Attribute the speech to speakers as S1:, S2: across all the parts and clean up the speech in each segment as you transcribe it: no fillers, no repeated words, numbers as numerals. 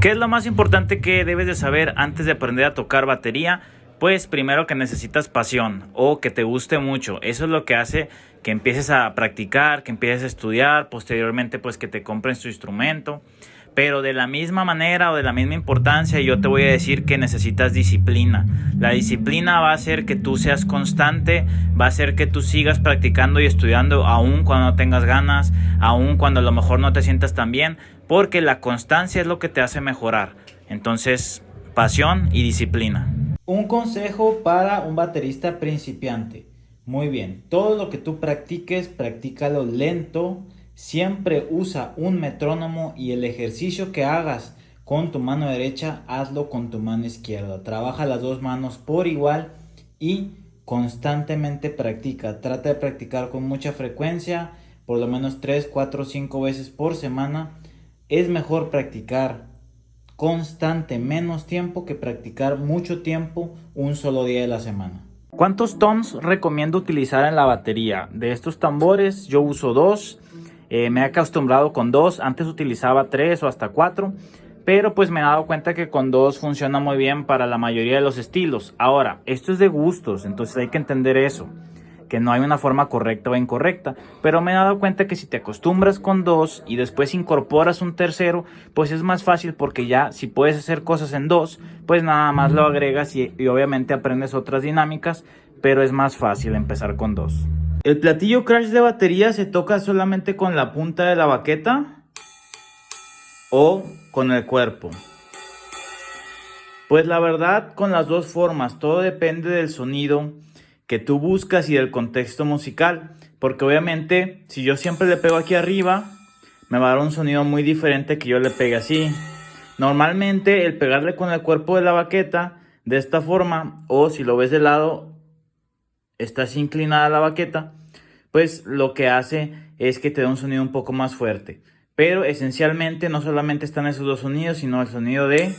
S1: ¿Qué es lo más importante que debes de saber antes de aprender a tocar batería? Pues primero que necesitas pasión o que te guste mucho. Eso es lo que hace que empieces a practicar, que empieces a estudiar, posteriormente pues que te compres tu instrumento. Pero de la misma manera o de la misma importancia yo te voy a decir que necesitas disciplina. La disciplina va a hacer que tú seas constante, va a hacer que tú sigas practicando y estudiando aun cuando no tengas ganas, aun cuando a lo mejor no te sientas tan bien, porque la constancia es lo que te hace mejorar. Entonces, pasión y disciplina.
S2: Un consejo para un baterista principiante. Muy bien, todo lo que tú practiques, practícalo lento. Siempre usa un metrónomo y el ejercicio que hagas con tu mano derecha, hazlo con tu mano izquierda. Trabaja las dos manos por igual y constantemente practica. Trata de practicar con mucha frecuencia, por lo menos 3, 4, 5 veces por semana. Es mejor practicar constante menos tiempo que practicar mucho tiempo un solo día de la semana.
S1: ¿Cuántos toms recomiendo utilizar en la batería? De estos tambores yo uso 2. Me he acostumbrado con 2, antes utilizaba 3 o hasta 4, pero pues me he dado cuenta que con 2 funciona muy bien para la mayoría de los estilos. Ahora, esto es de gustos, entonces hay que entender eso, que no hay una forma correcta o incorrecta, pero me he dado cuenta que si te acostumbras con 2 y después incorporas un tercero, pues es más fácil porque ya si puedes hacer cosas en 2, pues nada más lo agregas y obviamente aprendes otras dinámicas, pero es más fácil empezar con 2. ¿El platillo crash de batería se toca solamente con la punta de la baqueta o con el cuerpo? Pues la verdad, con las dos formas. Todo depende del sonido que tú buscas y del contexto musical. Porque obviamente, si yo siempre le pego aquí arriba, me va a dar un sonido muy diferente que yo le pegue así. Normalmente, el pegarle con el cuerpo de la baqueta de esta forma, o si lo ves de lado, está así inclinada la baqueta, pues lo que hace es que te da un sonido un poco más fuerte. Pero esencialmente no solamente están esos dos sonidos, sino el sonido de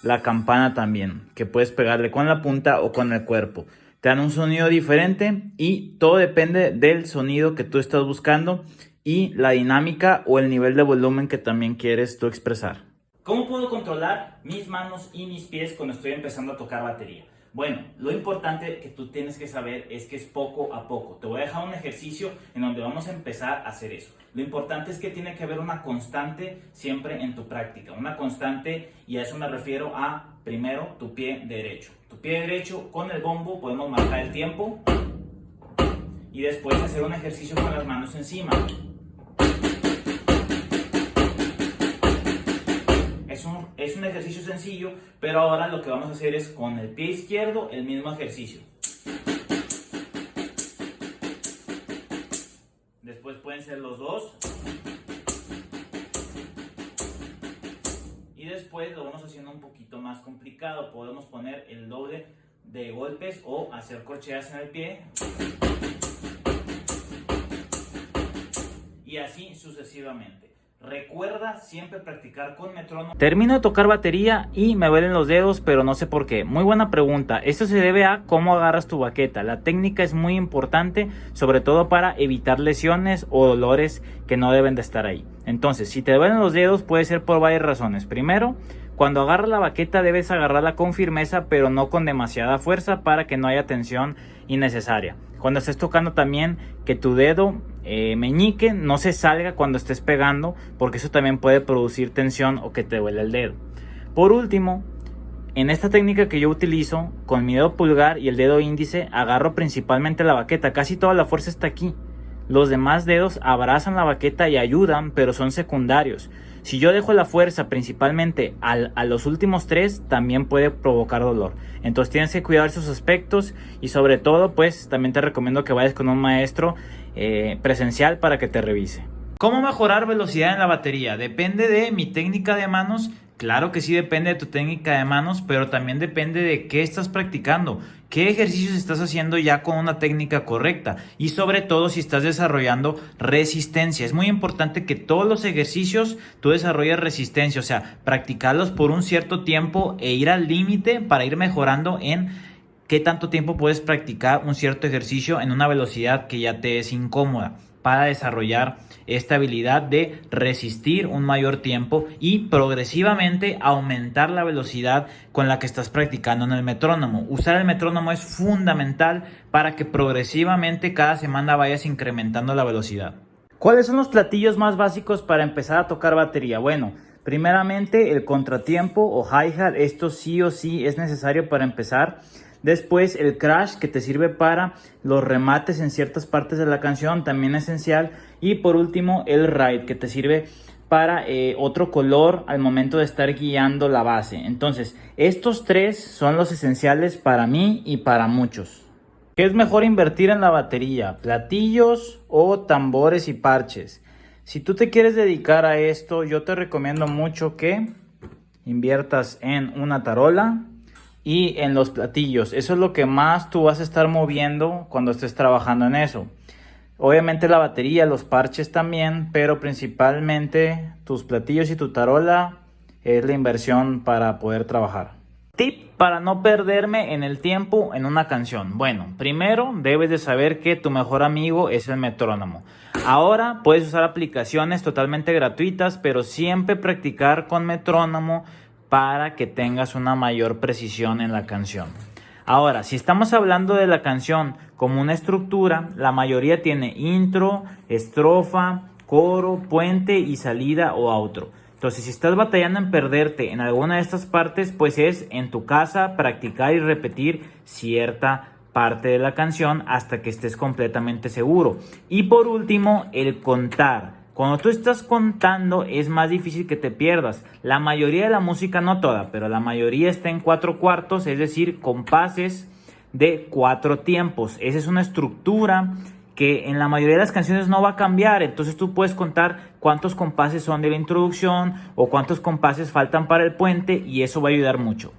S1: la campana también, que puedes pegarle con la punta o con el cuerpo. Te dan un sonido diferente y todo depende del sonido que tú estás buscando y la dinámica o el nivel de volumen que también quieres tú expresar. ¿Cómo puedo controlar mis manos y mis pies cuando estoy empezando a tocar batería? Bueno, lo importante que tú tienes que saber es que es poco a poco. Te voy a dejar un ejercicio en donde vamos a empezar a hacer eso. Lo importante es que tiene que haber una constante siempre en tu práctica. Una constante, y a eso me refiero a, primero, tu pie derecho. Tu pie derecho con el bombo podemos marcar el tiempo y después hacer un ejercicio con las manos encima. Es un ejercicio sencillo, pero ahora lo que vamos a hacer es con el pie izquierdo el mismo ejercicio. Después pueden ser los dos. Y después lo vamos haciendo un poquito más complicado. Podemos poner el doble de golpes o hacer corcheas en el pie. Y así sucesivamente. Recuerda siempre practicar con metrónomo. Termino de tocar batería y me duelen los dedos, pero no sé por qué. Muy buena pregunta. Esto se debe a cómo agarras tu baqueta. La técnica es muy importante, sobre todo para evitar lesiones o dolores que no deben de estar ahí. Entonces, si te duelen los dedos, puede ser por varias razones. Primero, cuando agarras la baqueta debes agarrarla con firmeza, pero no con demasiada fuerza para que no haya tensión innecesaria. Cuando estés tocando también, que tu dedo meñique no se salga cuando estés pegando, porque eso también puede producir tensión o que te duele el dedo. Por último, en esta técnica que yo utilizo, con mi dedo pulgar y el dedo índice, agarro principalmente la baqueta. Casi toda la fuerza está aquí. Los demás dedos abrazan la baqueta y ayudan, pero son secundarios. Si yo dejo la fuerza principalmente a los últimos 3, también puede provocar dolor. Entonces tienes que cuidar esos aspectos y sobre todo, pues también te recomiendo que vayas con un maestro presencial para que te revise. ¿Cómo mejorar velocidad en la batería? ¿Depende de mi técnica de manos? Claro que sí depende de tu técnica de manos, pero también depende de qué estás practicando, qué ejercicios estás haciendo ya con una técnica correcta y sobre todo si estás desarrollando resistencia. Es muy importante que todos los ejercicios tú desarrolles resistencia, o sea, practicarlos por un cierto tiempo e ir al límite para ir mejorando en qué tanto tiempo puedes practicar un cierto ejercicio en una velocidad que ya te es incómoda.
S2: para desarrollar esta habilidad de resistir un mayor tiempo y progresivamente aumentar la velocidad con la que estás practicando en el metrónomo. Usar el metrónomo es fundamental para que progresivamente cada semana vayas incrementando la velocidad.
S1: ¿Cuáles son los platillos más básicos para empezar a tocar batería? Bueno, primeramente el contratiempo o hi-hat, esto sí o sí es necesario para empezar. Después el crash, que te sirve para los remates en ciertas partes de la canción, también esencial. Y por último el ride, que te sirve para otro color al momento de estar guiando la base. Entonces estos tres son los esenciales para mí y para muchos. ¿Qué es mejor invertir en la batería? ¿Platillos o tambores y parches? Si tú te quieres dedicar a esto, yo te recomiendo mucho que inviertas en una tarola y en los platillos. Eso es lo que más tú vas a estar moviendo cuando estés trabajando en eso. Obviamente la batería, los parches también, pero principalmente tus platillos y tu tarola es la inversión para poder trabajar. Tip para no perderme en el tiempo en una canción. Bueno, primero debes de saber que tu mejor amigo es el metrónomo. Ahora puedes usar aplicaciones totalmente gratuitas, pero siempre practicar con metrónomo para que tengas una mayor precisión en la canción. Ahora, si estamos hablando de la canción como una estructura, la mayoría tiene intro, estrofa, coro, puente y salida o outro. Entonces, si estás batallando en perderte en alguna de estas partes, pues es en tu casa practicar y repetir cierta parte de la canción hasta que estés completamente seguro. Y por último, el contar. Cuando tú estás contando es más difícil que te pierdas. La mayoría de la música, no toda, pero la mayoría está en 4/4, es decir, compases de 4 tiempos. Esa es una estructura que en la mayoría de las canciones no va a cambiar. Entonces tú puedes contar cuántos compases son de la introducción o cuántos compases faltan para el puente y eso va a ayudar mucho.